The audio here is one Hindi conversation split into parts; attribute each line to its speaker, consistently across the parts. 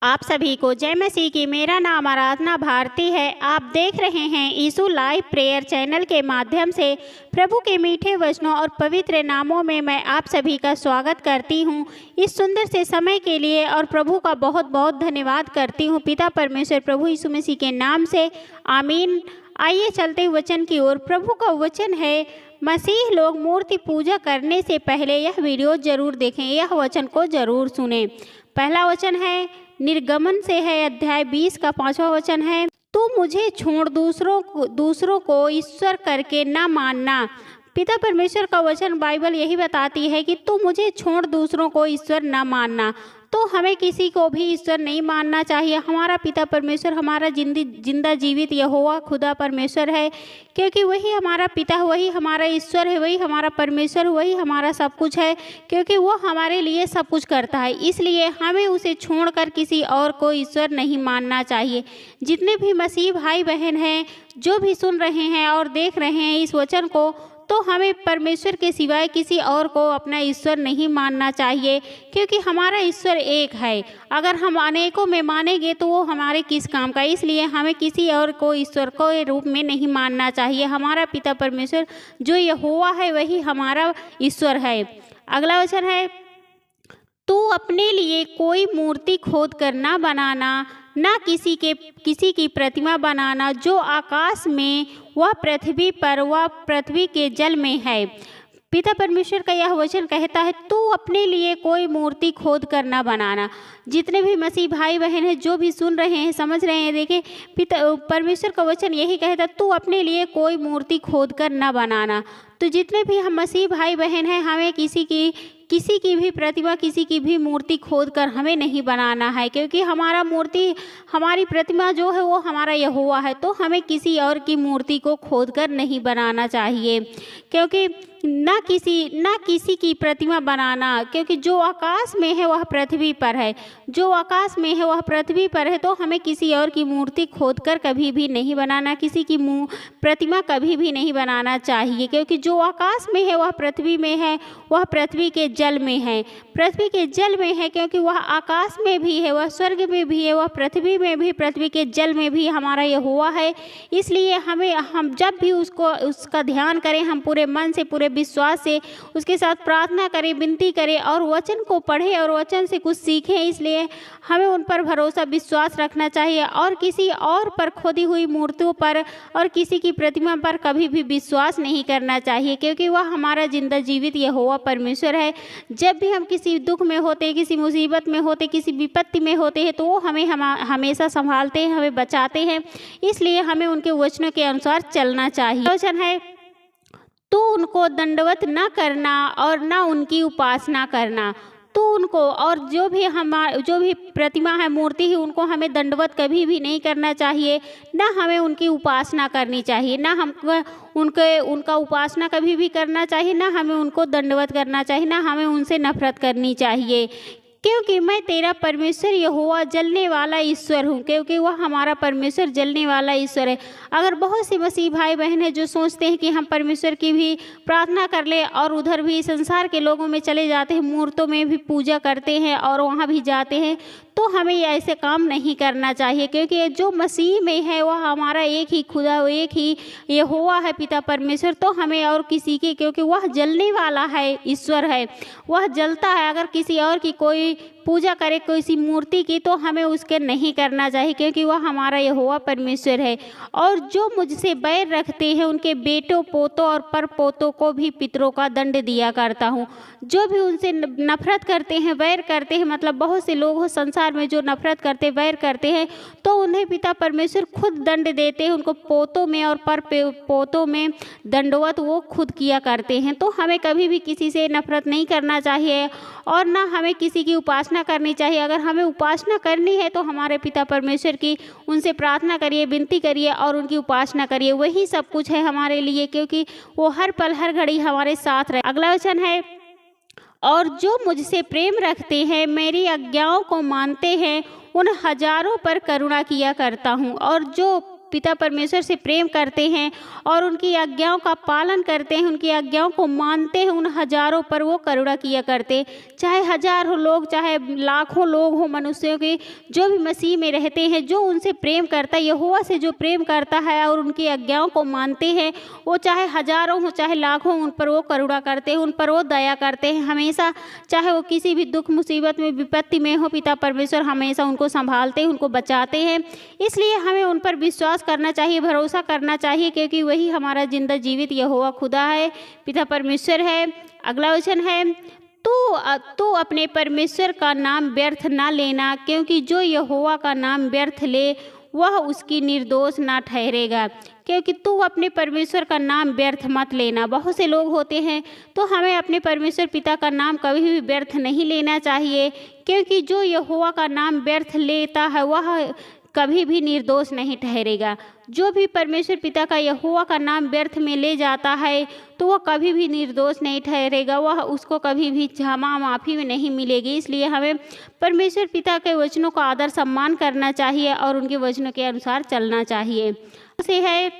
Speaker 1: आप सभी को जय मसीह की। मेरा नाम आराधना भारती है। आप देख रहे हैं यीशु लाइव प्रेयर चैनल के माध्यम से। प्रभु के मीठे वचनों और पवित्र नामों में मैं आप सभी का स्वागत करती हूं। इस सुंदर से समय के लिए और प्रभु का बहुत बहुत धन्यवाद करती हूं। पिता परमेश्वर प्रभु यीशु मसीह के नाम से आमीन। आइए चलते वचन की ओर। प्रभु का वचन है, मसीह लोग मूर्ति पूजा करने से पहले यह वीडियो जरूर देखें, यह वचन को जरूर सुनें। पहला वचन है निर्गमन से है, अध्याय 20 का 5वां वचन है, तू मुझे छोड़ दूसरों को ईश्वर करके न मानना। पिता परमेश्वर का वचन बाइबल यही बताती है कि तू मुझे छोड़ दूसरों को ईश्वर न मानना। तो हमें किसी को भी ईश्वर नहीं मानना चाहिए। हमारा पिता परमेश्वर, हमारा जिंदा जीवित यहोवा खुदा परमेश्वर है, क्योंकि वही हमारा पिता है, वही हमारा ईश्वर है, वही हमारा परमेश्वर, वही हमारा सब कुछ है, क्योंकि वो हमारे लिए सब कुछ करता है। इसलिए हमें उसे छोड़कर किसी और को ईश्वर नहीं मानना चाहिए। जितने भी मसीह भाई बहन हैं, जो भी सुन रहे हैं और देख रहे हैं इस वचन को, तो हमें परमेश्वर के सिवाय किसी और को अपना ईश्वर नहीं मानना चाहिए, क्योंकि हमारा ईश्वर एक है। अगर हम अनेकों में मानेंगे तो वो हमारे किस काम का। इसलिए हमें किसी और को ईश्वर को रूप में नहीं मानना चाहिए। हमारा पिता परमेश्वर जो यहोवा है वही हमारा ईश्वर है। अगला वचन है, तू अपने लिए कोई मूर्ति खोद कर ना बनाना, ना किसी की प्रतिमा बनाना जो आकाश में वह पृथ्वी पर वह पृथ्वी के जल में है। पिता परमेश्वर का यह वचन कहता है, तू अपने लिए कोई मूर्ति खोद कर ना बनाना। जितने भी मसीह भाई बहन हैं, जो भी सुन रहे हैं, समझ रहे हैं, देखें पिता परमेश्वर का वचन यही कहता है, तू अपने लिए कोई मूर्ति खोद कर ना बनाना। तो जितने भी हम मसीह भाई बहन हैं, हमें किसी की भी प्रतिमा, किसी की भी मूर्ति खोद कर हमें नहीं बनाना है, क्योंकि हमारी प्रतिमा जो है वो हमारा यहोवा है। तो हमें किसी और की मूर्ति को खोद कर नहीं बनाना चाहिए, क्योंकि ना किसी की प्रतिमा बनाना, क्योंकि जो आकाश में है वह पृथ्वी पर है, जो आकाश में है वह पृथ्वी पर है। तो हमें किसी और की मूर्ति खोद कर कभी भी नहीं बनाना, किसी की प्रतिमा कभी भी नहीं बनाना चाहिए, क्योंकि जो आकाश में है वह पृथ्वी में है, वह पृथ्वी के जल में है, पृथ्वी के जल में है, क्योंकि वह आकाश में भी है, वह स्वर्ग में भी है, वह पृथ्वी में भी, पृथ्वी के जल में भी हमारा यहोवा है। इसलिए हम जब भी उसका ध्यान करें, हम पूरे मन से, पूरे विश्वास से उसके साथ प्रार्थना करें, विनती करें और वचन को पढ़ें और वचन से कुछ सीखें। इसलिए हमें उन पर भरोसा, विश्वास रखना चाहिए और किसी और पर खोदी हुई मूर्तियों पर और किसी की प्रतिमा पर कभी भी विश्वास नहीं करना चाहिए, क्योंकि वह हमारा जिंदा जीवित यहोवा परमेश्वर है। जब भी हम किसी दुख में होते हैं, किसी मुसीबत में होते, किसी विपत्ति में होते हैं, तो वो हमें हमेशा संभालते हैं, हमें बचाते हैं। इसलिए हमें उनके वचनों के अनुसार चलना चाहिए। वचन है, तू उनको दंडवत न करना और न उनकी उपासना करना। तो उनको और जो भी प्रतिमा है, मूर्ति है, उनको हमें दंडवत कभी भी नहीं करना चाहिए, ना हमें उनकी उपासना करनी चाहिए, ना हमको उनका उपासना कभी भी करना चाहिए, ना हमें उनको दंडवत करना चाहिए, ना हमें उनसे नफरत करनी चाहिए, क्योंकि मैं तेरा परमेश्वर यहोवा जलने वाला ईश्वर हूँ। क्योंकि वह हमारा परमेश्वर जलने वाला ईश्वर है। अगर बहुत से मसीह भाई बहन हैं जो सोचते हैं कि हम परमेश्वर की भी प्रार्थना कर ले और उधर भी संसार के लोगों में चले जाते हैं, मूर्तों में भी पूजा करते हैं और वहाँ भी जाते हैं, तो हमें ऐसे काम नहीं करना चाहिए, क्योंकि जो मसीह में है वह हमारा एक ही खुदा, एक ही यहोवा है, पिता परमेश्वर। तो हमें और किसी की, क्योंकि वह जलने वाला है, ईश्वर है, वह जलता है। अगर किसी और की कोई पूजा करे, किसी मूर्ति की, तो हमें उसके नहीं करना चाहिए, क्योंकि वह हमारा यहोवा परमेश्वर है। और जो मुझसे बैर रखते हैं उनके बेटों, पोतों और परपोतों को भी पितरों का दंड दिया करता हूँ। जो भी उनसे नफरत करते हैं, बैर करते हैं, मतलब बहुत से लोग हो संसार में जो नफरत करते, बैर करते हैं, तो उन्हें पिता परमेश्वर खुद दंड देते हैं। उनको पोतों में और परपोतों में दंडवत वो खुद किया करते हैं। तो हमें कभी भी किसी से नफरत नहीं करना चाहिए और ना हमें किसी की उपासना करनी चाहिए। अगर हमें उपासना करनी है तो हमारे पिता परमेश्वर की उनसे प्रार्थना करिए, विनती करिए और उनकी उपासना करिए। वही सब कुछ है हमारे लिए, क्योंकि वो हर पल हर घड़ी हमारे साथ रहे। अगला वचन है, और जो मुझसे प्रेम रखते हैं, मेरी आज्ञाओं को मानते हैं, उन हजारों पर करुणा किया करता हूँ। और जो पिता परमेश्वर से प्रेम करते हैं और उनकी आज्ञाओं का पालन करते हैं, उनकी आज्ञाओं को मानते हैं, उन हजारों पर वो करुणा किया करते। चाहे हजारों लोग, चाहे लाखों लोग हो मनुष्यों के, जो भी मसीह में रहते हैं, जो उनसे प्रेम करता है, यहोवा से जो प्रेम करता है और उनकी आज्ञाओं को मानते हैं, वो चाहे हजारों हो चाहे लाखों, उन पर वो करुणा करते हैं, उन पर वो दया करते हैं हमेशा। चाहे वो किसी भी दुख मुसीबत में, विपत्ति में हो, पिता परमेश्वर हमेशा उनको संभालते हैं, उनको बचाते हैं। इसलिए हमें उन पर विश्वास करना चाहिए, भरोसा करना चाहिए, क्योंकि वही हमारा जिंदा जीवित यहोवा खुदा है, पिता परमेश्वर है। अगला वचन है, तू अपने परमेश्वर का नाम व्यर्थ ना लेना, क्योंकि जो यहोवा का नाम व्यर्थ ले वह उसकी निर्दोष ना ठहरेगा। क्योंकि तू अपने परमेश्वर का नाम व्यर्थ मत लेना। बहुत से लोग होते हैं, तो हमें अपने परमेश्वर पिता का नाम कभी भी व्यर्थ नहीं लेना चाहिए, क्योंकि जो यहोवा का नाम व्यर्थ लेता है वह कभी भी निर्दोष नहीं ठहरेगा। जो भी परमेश्वर पिता का, यहोवा का नाम व्यर्थ में ले जाता है तो वह कभी भी निर्दोष नहीं ठहरेगा, वह उसको कभी भी क्षमा माफ़ी में नहीं मिलेगी। इसलिए हमें परमेश्वर पिता के वचनों का आदर सम्मान करना चाहिए और उनके वचनों के अनुसार चलना चाहिए। उसे है,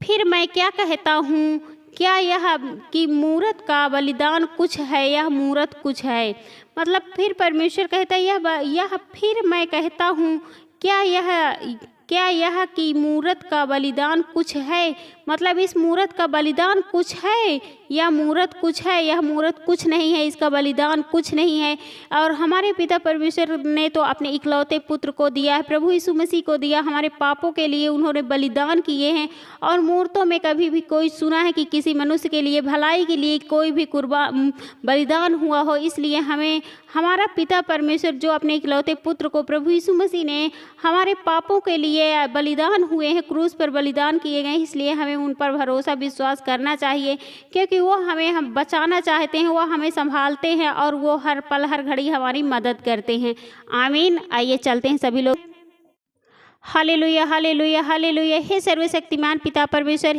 Speaker 1: फिर मैं क्या कहता हूँ, क्या यह कि मूरत का बलिदान कुछ है, यह मूरत कुछ है। मतलब फिर परमेश्वर कहता है यह फिर मैं कहता हूँ, क्या यह कि मूरत का बलिदान कुछ है। मतलब इस मूरत का बलिदान कुछ है या मूरत कुछ है, यह मूरत कुछ नहीं है, इसका बलिदान कुछ नहीं है। और हमारे पिता परमेश्वर ने तो अपने इकलौते पुत्र को दिया है, प्रभु यीशु मसीह को दिया, हमारे पापों के लिए उन्होंने बलिदान किए हैं। और मूर्तों में कभी भी कोई सुना है कि किसी मनुष्य के लिए, भलाई के लिए कोई भी बलिदान हुआ हो। इसलिए हमें हमारा पिता परमेश्वर जो अपने इकलौते पुत्र को, प्रभु यीशु मसीह ने हमारे पापों के लिए बलिदान हुए हैं, क्रूस पर बलिदान किए गए, इसलिए हमें उन पर भरोसा विश्वास करना चाहिए, क्योंकि वो हम बचाना चाहते हैं, वो हमें संभालते हैं और वो हर पल हर घड़ी हमारी मदद करते हैं। आमीन। आइए चलते हैं सभी लोग। Hallelujah hallelujah hallelujah. हे सर्वशक्तिमान पिता परमेश्वर,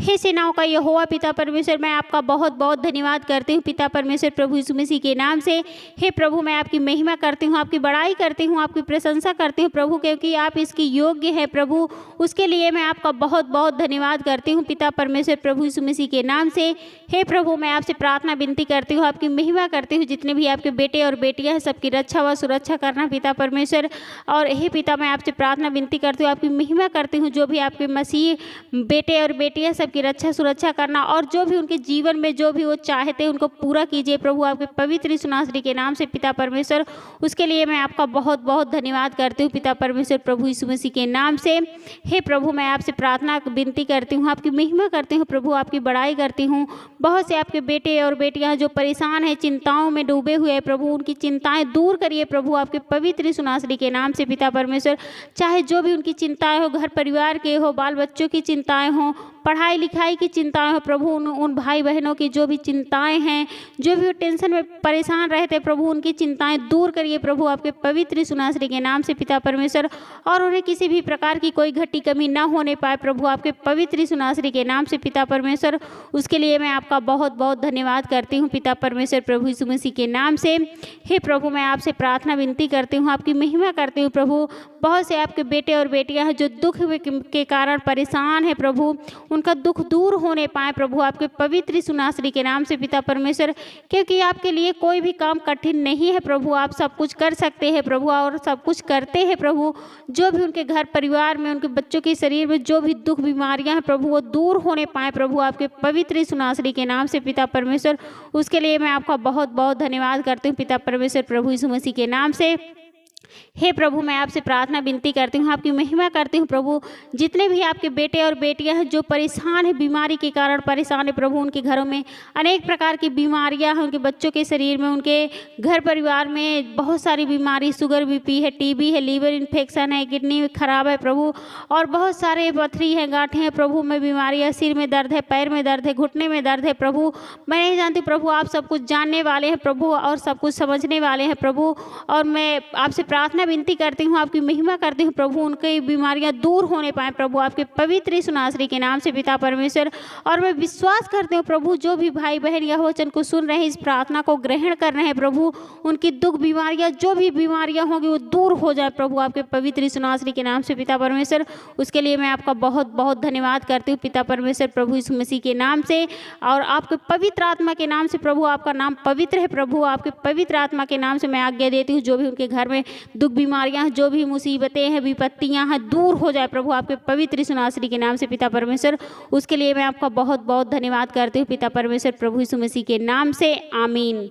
Speaker 1: हे सेनाओं का यहोवा पिता परमेश्वर, मैं आपका बहुत बहुत धन्यवाद करती हूँ पिता परमेश्वर, प्रभु यीशु मसीह के नाम से। हे प्रभु, मैं आपकी महिमा करती हूँ, आपकी बड़ाई करती हूँ, आपकी प्रशंसा करती हूँ प्रभु, क्योंकि आप इसकी योग्य है प्रभु। उसके लिए मैं आपका बहुत बहुत धन्यवाद करती हूँ पिता परमेश्वर, प्रभु यीशु मसीह के नाम से। हे प्रभु, मैं आपसे प्रार्थना विनती करती हूँ, आपकी महिमा करती हूँ, जितने भी आपके बेटे और बेटियाँ हैं सबकी रक्षा व सुरक्षा करना पिता परमेश्वर। और हे पिता, मैं आपसे प्रार्थना विनती करती हूँ, आपकी महिमा करती हूँ, जो भी आपके मसीह बेटे और बेटियां सबकी रक्षा सुरक्षा करना, और जो भी उनके जीवन में जो भी वो चाहते हैं उनको पूरा कीजिए प्रभु, आपके पवित्र सुनाश्री के नाम से पिता परमेश्वर। उसके लिए मैं आपका बहुत बहुत धन्यवाद करती हूँ पिता परमेश्वर, प्रभु यीशु मसीह के नाम से। हे प्रभु, मैं आपसे प्रार्थना विनती करती हूँ, आपकी महिमा करती हूँ प्रभु, आपकी बड़ाई करती हूँ। बहुत से आपके बेटे और बेटियां जो परेशान हैं, चिंताओं में डूबे हुए हैं प्रभु, उनकी चिंताएं दूर करिए प्रभु, आपके पवित्र सुनाश्री के नाम से पिता परमेश्वर। चाहे जो भी उनकी चिंताएं हो, घर परिवार के हो, बाल बच्चों की चिंताएं हो, पढ़ाई लिखाई की चिंताएं हो प्रभु, उन भाई बहनों की जो भी चिंताएं हैं, जो भी टेंशन में परेशान रहते प्रभु, उनकी चिंताएं दूर करिए प्रभु, आपके पवित्र सुनाश्री के नाम से पिता परमेश्वर। और उन्हें किसी भी प्रकार की कोई घटी कमी ना होने पाए प्रभु, आपके पवित्र सुनाश्री के नाम से पिता परमेश्वर। उसके लिए मैं आपका बहुत बहुत धन्यवाद करती हूँ पिता परमेश्वर, प्रभु यीशु मसीह के नाम से। हे प्रभु, मैं आपसे प्रार्थना विनती करती हूँ, आपकी महिमा करती हूँ प्रभु। बहुत से आपके बेटे और बेटियां हैं जो दुख के कारण परेशान है प्रभु, उनका दुख दूर होने पाए प्रभु, आपके पवित्र सुनाश्री के नाम से पिता परमेश्वर। क्योंकि आपके लिए कोई भी काम कठिन नहीं है प्रभु, आप सब कुछ कर सकते हैं प्रभु और सब कुछ करते हैं प्रभु। जो भी उनके घर परिवार में, उनके बच्चों के शरीर में जो भी दुख बीमारियां हैं प्रभु, वो दूर होने पाए प्रभु, आपके पवित्र सुनाश्री के नाम से पिता परमेश्वर। उसके लिए मैं आपका बहुत बहुत धन्यवाद करती हूँ पिता परमेश्वर, प्रभु यीशु मसीह के नाम से। हे प्रभु, मैं आपसे प्रार्थना विनती करती हूँ, आपकी महिमा करती हूँ प्रभु। जितने भी आपके बेटे और बेटियां हैं जो परेशान हैं, बीमारी के कारण परेशान है प्रभु, उनके घरों में अनेक प्रकार की बीमारियां हैं, उनके बच्चों के शरीर में, उनके घर परिवार में बहुत सारी बीमारी, शुगर बीपी है, टीबी है, लीवर इन्फेक्शन है, किडनी खराब है प्रभु, और बहुत सारे पथरी हैं, गांठें हैं प्रभु में बीमारी है, सिर में दर्द है, पैर में दर्द है, घुटने में दर्द है प्रभु। मैं नहीं जानती प्रभु, आप सब कुछ जानने वाले हैं प्रभु और सब कुछ समझने वाले हैं प्रभु। और मैं आपसे प्रार्थना विनती करती हूँ, आपकी महिमा करती हूँ प्रभु, उनकी बीमारियाँ दूर होने पाए प्रभु, आपके पवित्र यीशु नासरी के नाम से पिता परमेश्वर। और मैं विश्वास करती हूँ प्रभु, जो भी भाई बहन यह वचन को सुन रहे हैं, इस प्रार्थना को ग्रहण कर रहे हैं प्रभु, उनकी दुख बीमारियाँ, जो भी बीमारियाँ होंगी वो दूर हो जाए प्रभु, आपके पवित्र यीशु नासरी के नाम से पिता परमेश्वर। उसके लिए मैं आपका बहुत बहुत धन्यवाद करती हूँ पिता परमेश्वर, प्रभु यीशु मसीह के नाम से और आपके पवित्र आत्मा के नाम से प्रभु। आपका नाम पवित्र है प्रभु, आपके पवित्र आत्मा के नाम से मैं आज्ञा देती हूँ, जो भी उनके घर में दुख बीमारियाँ हैं, जो भी मुसीबतें हैं, विपत्तियाँ हैं, दूर हो जाए प्रभु, आपके पवित्र यीशु नासरी के नाम से पिता परमेश्वर। उसके लिए मैं आपका बहुत बहुत धन्यवाद करती हूँ पिता परमेश्वर, प्रभु यीशु मसीह के नाम से, आमीन।